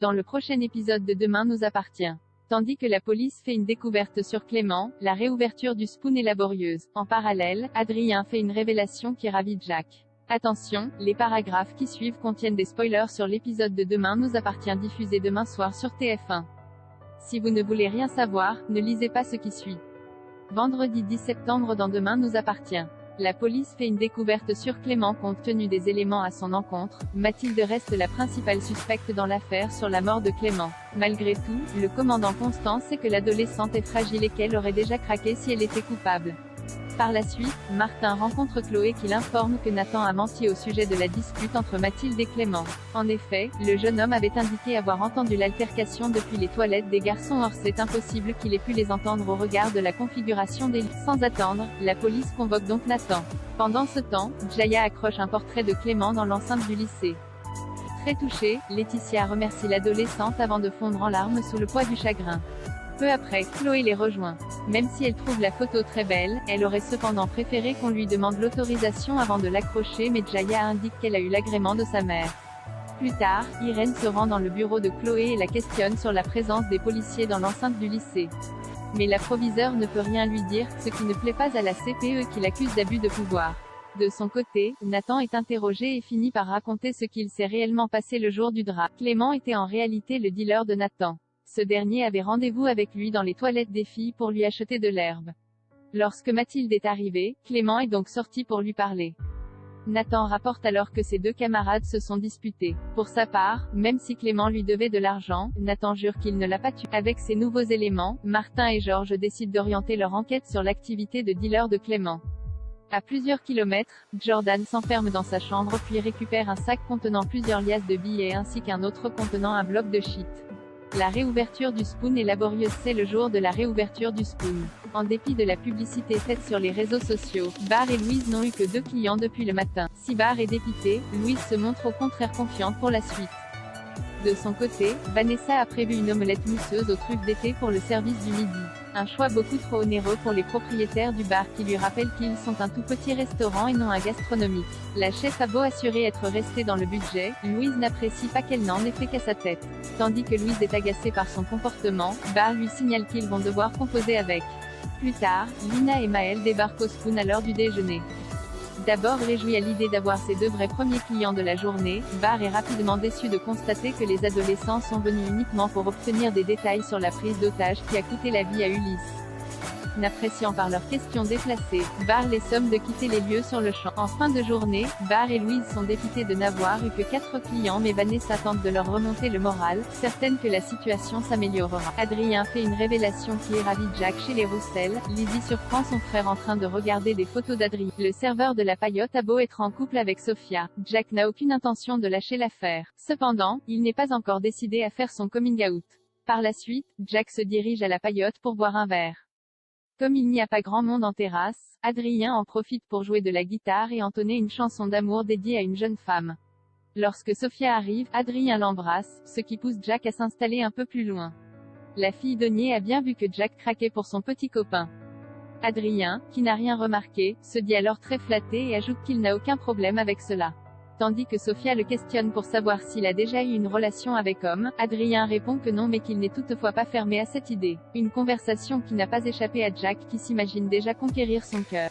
Dans le prochain épisode de Demain nous appartient. Tandis que la police fait une découverte sur Clément, la réouverture du Spoon est laborieuse. En parallèle, Adrien fait une révélation qui ravit Jack. Attention, les paragraphes qui suivent contiennent des spoilers sur l'épisode de Demain nous appartient diffusé demain soir sur TF1. Si vous ne voulez rien savoir, ne lisez pas ce qui suit. Vendredi 10 septembre dans Demain nous appartient. La police fait une découverte sur Clément compte tenu des éléments à son encontre. Mathilde reste la principale suspecte dans l'affaire sur la mort de Clément. Malgré tout, le commandant Constant sait que l'adolescente est fragile et qu'elle aurait déjà craqué si elle était coupable. Par la suite, Martin rencontre Chloé qui l'informe que Nathan a menti au sujet de la dispute entre Mathilde et Clément. En effet, le jeune homme avait indiqué avoir entendu l'altercation depuis les toilettes des garçons. Or c'est impossible qu'il ait pu les entendre au regard de la configuration des lits. Sans attendre, la police convoque donc Nathan. Pendant ce temps, Jaya accroche un portrait de Clément dans l'enceinte du lycée. Très touchée, Laetitia remercie l'adolescente avant de fondre en larmes sous le poids du chagrin. Peu après, Chloé les rejoint. Même si elle trouve la photo très belle, elle aurait cependant préféré qu'on lui demande l'autorisation avant de l'accrocher, mais Jaya indique qu'elle a eu l'agrément de sa mère. Plus tard, Irène se rend dans le bureau de Chloé et la questionne sur la présence des policiers dans l'enceinte du lycée. Mais la proviseure ne peut rien lui dire, ce qui ne plaît pas à la CPE qui l'accuse d'abus de pouvoir. De son côté, Nathan est interrogé et finit par raconter ce qu'il s'est réellement passé le jour du drame. Clément était en réalité le dealer de Nathan. Ce dernier avait rendez-vous avec lui dans les toilettes des filles pour lui acheter de l'herbe. Lorsque Mathilde est arrivée, Clément est donc sorti pour lui parler. Nathan rapporte alors que ses deux camarades se sont disputés. Pour sa part, même si Clément lui devait de l'argent, Nathan jure qu'il ne l'a pas tué. Avec ces nouveaux éléments, Martin et Georges décident d'orienter leur enquête sur l'activité de dealer de Clément. À plusieurs kilomètres, Jordan s'enferme dans sa chambre puis récupère un sac contenant plusieurs liasses de billets ainsi qu'un autre contenant un bloc de shit. La réouverture du Spoon est laborieuse. C'est le jour de la réouverture du Spoon. En dépit de la publicité faite sur les réseaux sociaux, Bar et Louise n'ont eu que 2 clients depuis le matin. Si Bar est dépitée, Louise se montre au contraire confiante pour la suite. De son côté, Vanessa a prévu une omelette mousseuse aux truffes d'été pour le service du midi. Un choix beaucoup trop onéreux pour les propriétaires du bar qui lui rappellent qu'ils sont un tout petit restaurant et non un gastronomique. La chef a beau assurer être restée dans le budget, Louise n'apprécie pas qu'elle n'en ait fait qu'à sa tête. Tandis que Louise est agacée par son comportement, Bar lui signale qu'ils vont devoir composer avec. Plus tard, Lina et Maël débarquent au Spoon à l'heure du déjeuner. D'abord réjoui à l'idée d'avoir ses 2 vrais premiers clients de la journée, Bar est rapidement déçu de constater que les adolescents sont venus uniquement pour obtenir des détails sur la prise d'otage qui a coûté la vie à Ulysse. N'appréciant par leurs questions déplacées, Bar les somme de quitter les lieux sur le champ. En fin de journée, Bar et Louise sont dépités de n'avoir eu que 4 clients mais Vanessa tente de leur remonter le moral, certaine que la situation s'améliorera. Adrien fait une révélation qui ravit Jack chez les Roussel. Lizzie surprend son frère en train de regarder des photos d'Adrien. Le serveur de la Paillote a beau être en couple avec Sophia, Jack n'a aucune intention de lâcher l'affaire. Cependant, il n'est pas encore décidé à faire son coming out. Par la suite, Jack se dirige à la Paillote pour boire un verre. Comme il n'y a pas grand monde en terrasse, Adrien en profite pour jouer de la guitare et entonner une chanson d'amour dédiée à une jeune femme. Lorsque Sophia arrive, Adrien l'embrasse, ce qui pousse Jack à s'installer un peu plus loin. La fille d'Ognier a bien vu que Jack craquait pour son petit copain. Adrien, qui n'a rien remarqué, se dit alors très flatté et ajoute qu'il n'a aucun problème avec cela. Tandis que Sophia le questionne pour savoir s'il a déjà eu une relation avec homme, Adrien répond que non mais qu'il n'est toutefois pas fermé à cette idée. Une conversation qui n'a pas échappé à Jack qui s'imagine déjà conquérir son cœur.